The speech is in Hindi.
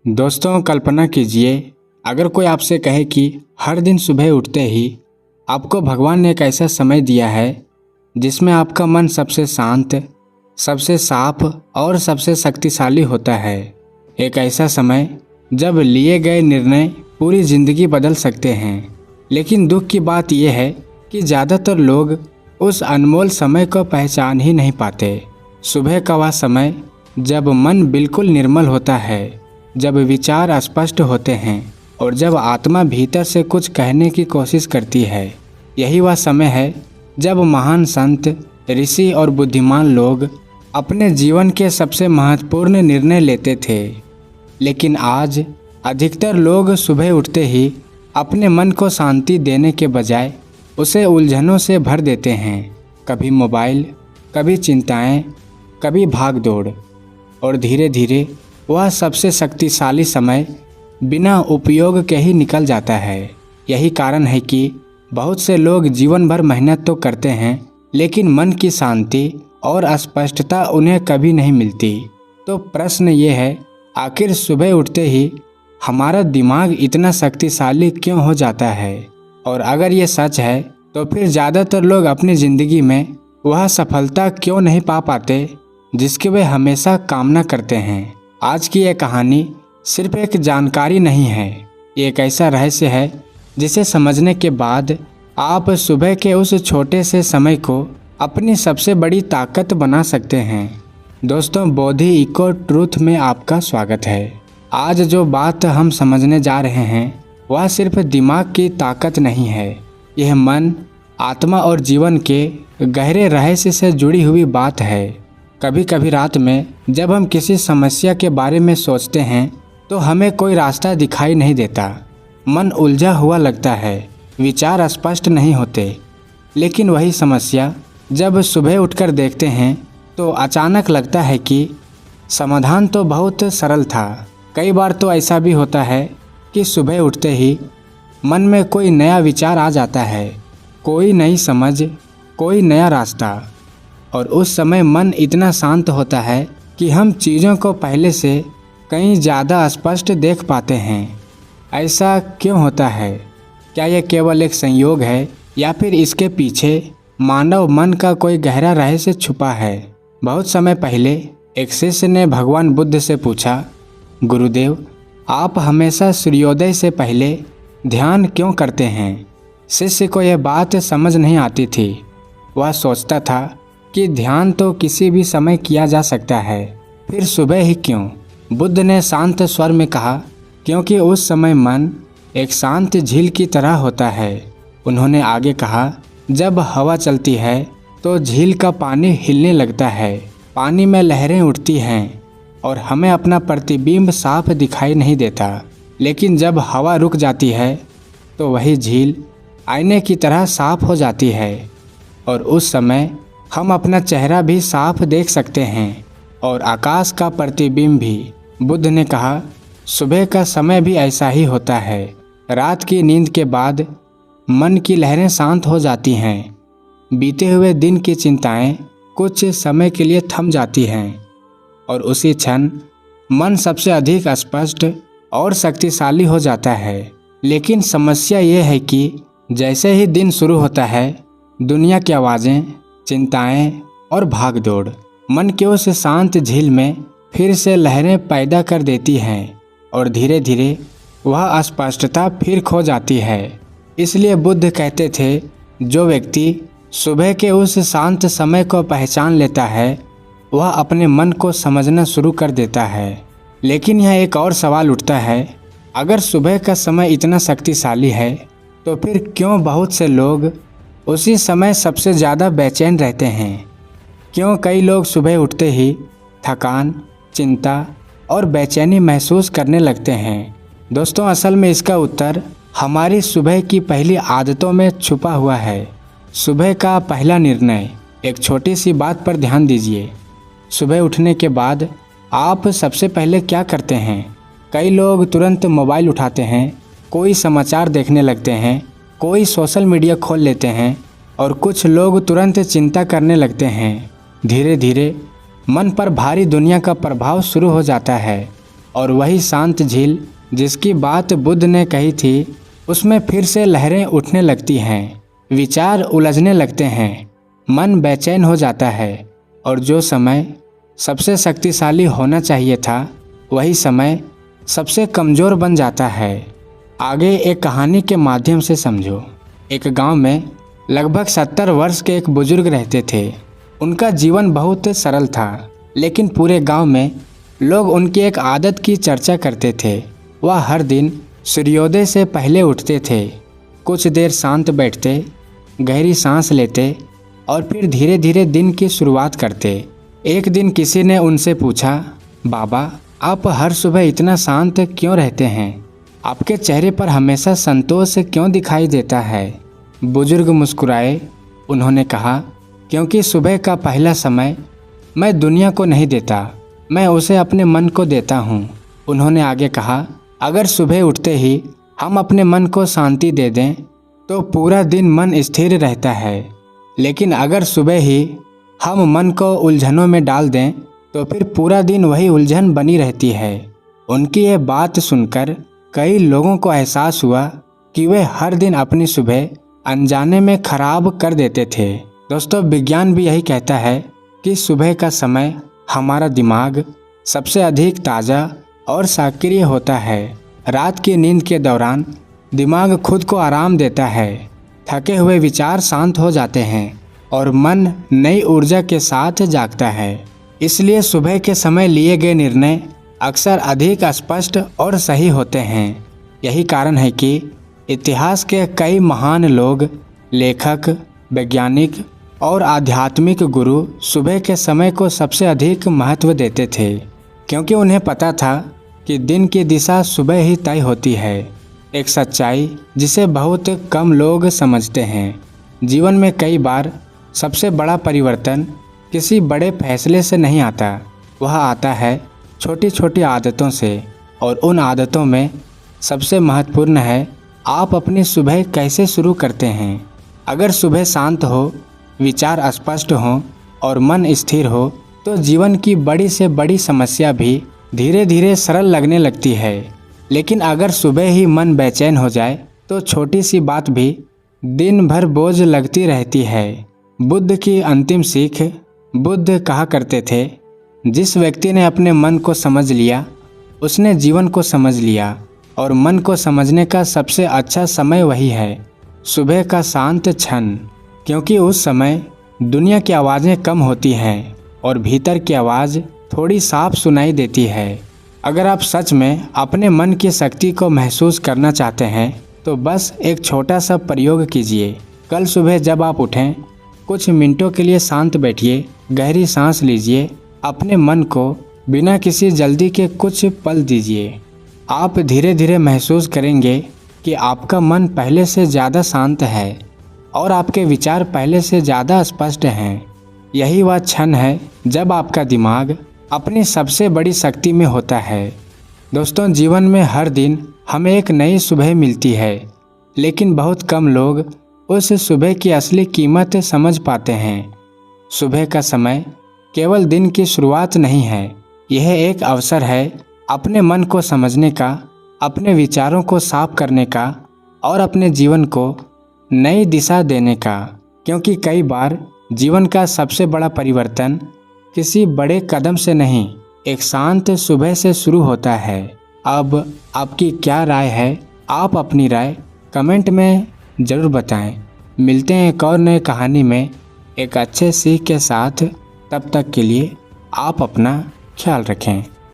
दोस्तों, कल्पना कीजिए अगर कोई आपसे कहे कि हर दिन सुबह उठते ही आपको भगवान ने एक ऐसा समय दिया है जिसमें आपका मन सबसे शांत, सबसे साफ और सबसे शक्तिशाली होता है। एक ऐसा समय जब लिए गए निर्णय पूरी ज़िंदगी बदल सकते हैं। लेकिन दुख की बात यह है कि ज़्यादातर लोग उस अनमोल समय को पहचान ही नहीं पाते। सुबह का वह समय जब मन बिल्कुल निर्मल होता है, जब विचार स्पष्ट होते हैं और जब आत्मा भीतर से कुछ कहने की कोशिश करती है। यही वह समय है जब महान संत, ऋषि और बुद्धिमान लोग अपने जीवन के सबसे महत्वपूर्ण निर्णय लेते थे। लेकिन आज अधिकतर लोग सुबह उठते ही अपने मन को शांति देने के बजाय उसे उलझनों से भर देते हैं। कभी मोबाइल, कभी चिंताएं, कभी भाग दौड़, और धीरे धीरे वह सबसे शक्तिशाली समय बिना उपयोग के ही निकल जाता है। यही कारण है कि बहुत से लोग जीवन भर मेहनत तो करते हैं, लेकिन मन की शांति और स्पष्टता उन्हें कभी नहीं मिलती। तो प्रश्न ये है, आखिर सुबह उठते ही हमारा दिमाग इतना शक्तिशाली क्यों हो जाता है? और अगर ये सच है तो फिर ज़्यादातर लोग अपनी ज़िंदगी में वह सफलता क्यों नहीं पा पाते जिसकी वे हमेशा कामना करते हैं? आज की ये कहानी सिर्फ एक जानकारी नहीं है, ये एक ऐसा रहस्य है जिसे समझने के बाद आप सुबह के उस छोटे से समय को अपनी सबसे बड़ी ताकत बना सकते हैं। दोस्तों, बोधि इको ट्रूथ में आपका स्वागत है। आज जो बात हम समझने जा रहे हैं वह सिर्फ दिमाग की ताकत नहीं है, यह मन, आत्मा और जीवन के गहरे रहस्य से जुड़ी हुई बात है। कभी कभी रात में जब हम किसी समस्या के बारे में सोचते हैं तो हमें कोई रास्ता दिखाई नहीं देता। मन उलझा हुआ लगता है, विचार स्पष्ट नहीं होते। लेकिन वही समस्या जब सुबह उठकर देखते हैं तो अचानक लगता है कि समाधान तो बहुत सरल था। कई बार तो ऐसा भी होता है कि सुबह उठते ही मन में कोई नया विचार आ जाता है, कोई नई समझ, कोई नया रास्ता, और उस समय मन इतना शांत होता है कि हम चीज़ों को पहले से कहीं ज़्यादा स्पष्ट देख पाते हैं। ऐसा क्यों होता है? क्या यह केवल एक संयोग है या फिर इसके पीछे मानव मन का कोई गहरा रहस्य छुपा है? बहुत समय पहले एक शिष्य ने भगवान बुद्ध से पूछा, गुरुदेव, आप हमेशा सूर्योदय से पहले ध्यान क्यों करते हैं? शिष्य को यह बात समझ नहीं आती थी। वह सोचता था कि ध्यान तो किसी भी समय किया जा सकता है, फिर सुबह ही क्यों? बुद्ध ने शांत स्वर में कहा, क्योंकि उस समय मन एक शांत झील की तरह होता है। उन्होंने आगे कहा, जब हवा चलती है तो झील का पानी हिलने लगता है, पानी में लहरें उठती हैं और हमें अपना प्रतिबिंब साफ दिखाई नहीं देता। लेकिन जब हवा रुक जाती है तो वही झील आईने की तरह साफ हो जाती है और उस समय हम अपना चेहरा भी साफ देख सकते हैं और आकाश का प्रतिबिंब भी। बुद्ध ने कहा, सुबह का समय भी ऐसा ही होता है। रात की नींद के बाद मन की लहरें शांत हो जाती हैं, बीते हुए दिन की चिंताएं कुछ समय के लिए थम जाती हैं और उसी क्षण मन सबसे अधिक स्पष्ट और शक्तिशाली हो जाता है। लेकिन समस्या ये है कि जैसे ही दिन शुरू होता है, दुनिया की आवाज़ें, चिंताएं और भागदौड़ मन के उस शांत झील में फिर से लहरें पैदा कर देती हैं और धीरे धीरे वह स्पष्टता फिर खो जाती है। इसलिए बुद्ध कहते थे, जो व्यक्ति सुबह के उस शांत समय को पहचान लेता है वह अपने मन को समझना शुरू कर देता है। लेकिन यहाँ एक और सवाल उठता है, अगर सुबह का समय इतना शक्तिशाली है तो फिर क्यों बहुत से लोग उसी समय सबसे ज़्यादा बेचैन रहते हैं? क्यों कई लोग सुबह उठते ही थकान, चिंता और बेचैनी महसूस करने लगते हैं? दोस्तों, असल में इसका उत्तर हमारी सुबह की पहली आदतों में छुपा हुआ है। सुबह का पहला निर्णय। एक छोटी सी बात पर ध्यान दीजिए। सुबह उठने के बाद आप सबसे पहले क्या करते हैं? कई लोग तुरंत मोबाइल उठाते हैं, कोई समाचार देखने लगते हैं, कोई सोशल मीडिया खोल लेते हैं और कुछ लोग तुरंत चिंता करने लगते हैं। धीरे धीरे मन पर भारी दुनिया का प्रभाव शुरू हो जाता है और वही शांत झील जिसकी बात बुद्ध ने कही थी, उसमें फिर से लहरें उठने लगती हैं, विचार उलझने लगते हैं, मन बेचैन हो जाता है और जो समय सबसे शक्तिशाली होना चाहिए था वही समय सबसे कमज़ोर बन जाता है। आगे एक कहानी के माध्यम से समझो। एक गांव में लगभग 70 वर्ष के एक बुजुर्ग रहते थे। उनका जीवन बहुत सरल था, लेकिन पूरे गांव में लोग उनकी एक आदत की चर्चा करते थे। वह हर दिन सूर्योदय से पहले उठते थे, कुछ देर शांत बैठते, गहरी सांस लेते और फिर धीरे धीरे दिन की शुरुआत करते। एक दिन किसी ने उनसे पूछा, बाबा, आप हर सुबह इतना शांत क्यों रहते हैं? आपके चेहरे पर हमेशा संतोष क्यों दिखाई देता है? बुजुर्ग मुस्कुराए। उन्होंने कहा, क्योंकि सुबह का पहला समय मैं दुनिया को नहीं देता, मैं उसे अपने मन को देता हूँ। उन्होंने आगे कहा, अगर सुबह उठते ही हम अपने मन को शांति दे दें तो पूरा दिन मन स्थिर रहता है, लेकिन अगर सुबह ही हम मन को उलझनों में डाल दें तो फिर पूरा दिन वही उलझन बनी रहती है। उनकी ये बात सुनकर कई लोगों को एहसास हुआ कि वे हर दिन अपनी सुबह अनजाने में खराब कर देते थे। दोस्तों, विज्ञान भी यही कहता है कि सुबह का समय हमारा दिमाग सबसे अधिक ताज़ा और सक्रिय होता है। रात की नींद के दौरान दिमाग खुद को आराम देता है, थके हुए विचार शांत हो जाते हैं और मन नई ऊर्जा के साथ जागता है। इसलिए सुबह के समय लिए गए निर्णय अक्सर अधिक स्पष्ट और सही होते हैं। यही कारण है कि इतिहास के कई महान लोग, लेखक, वैज्ञानिक और आध्यात्मिक गुरु सुबह के समय को सबसे अधिक महत्व देते थे, क्योंकि उन्हें पता था कि दिन की दिशा सुबह ही तय होती है। एक सच्चाई जिसे बहुत कम लोग समझते हैं। जीवन में कई बार सबसे बड़ा परिवर्तन किसी बड़े फैसले से नहीं आता, वह आता है छोटी छोटी आदतों से। और उन आदतों में सबसे महत्वपूर्ण है आप अपनी सुबह कैसे शुरू करते हैं। अगर सुबह शांत हो, विचार स्पष्ट हों और मन स्थिर हो तो जीवन की बड़ी से बड़ी समस्या भी धीरे धीरे सरल लगने लगती है। लेकिन अगर सुबह ही मन बेचैन हो जाए तो छोटी सी बात भी दिन भर बोझ लगती रहती है। बुद्ध की अंतिम सीख। बुद्ध कहा करते थे, जिस व्यक्ति ने अपने मन को समझ लिया उसने जीवन को समझ लिया, और मन को समझने का सबसे अच्छा समय वही है सुबह का शांत क्षण, क्योंकि उस समय दुनिया की आवाज़ें कम होती हैं और भीतर की आवाज़ थोड़ी साफ सुनाई देती है। अगर आप सच में अपने मन की शक्ति को महसूस करना चाहते हैं तो बस एक छोटा सा प्रयोग कीजिए। कल सुबह जब आप उठें, कुछ मिनटों के लिए शांत बैठिए, गहरी सांस लीजिए, अपने मन को बिना किसी जल्दी के कुछ पल दीजिए। आप धीरे धीरे महसूस करेंगे कि आपका मन पहले से ज़्यादा शांत है और आपके विचार पहले से ज़्यादा स्पष्ट हैं। यही वह क्षण है जब आपका दिमाग अपनी सबसे बड़ी शक्ति में होता है। दोस्तों, जीवन में हर दिन हमें एक नई सुबह मिलती है, लेकिन बहुत कम लोग उस सुबह की असली कीमत समझ पाते हैं। सुबह का समय केवल दिन की शुरुआत नहीं है, यह एक अवसर है अपने मन को समझने का, अपने विचारों को साफ करने का और अपने जीवन को नई दिशा देने का। क्योंकि कई बार जीवन का सबसे बड़ा परिवर्तन किसी बड़े कदम से नहीं, एक शांत सुबह से शुरू होता है। अब आपकी क्या राय है? आप अपनी राय कमेंट में ज़रूर बताएं। मिलते हैं एक और नई कहानी में एक अच्छे सीख के साथ। तब तक के लिए आप अपना ख्याल रखें।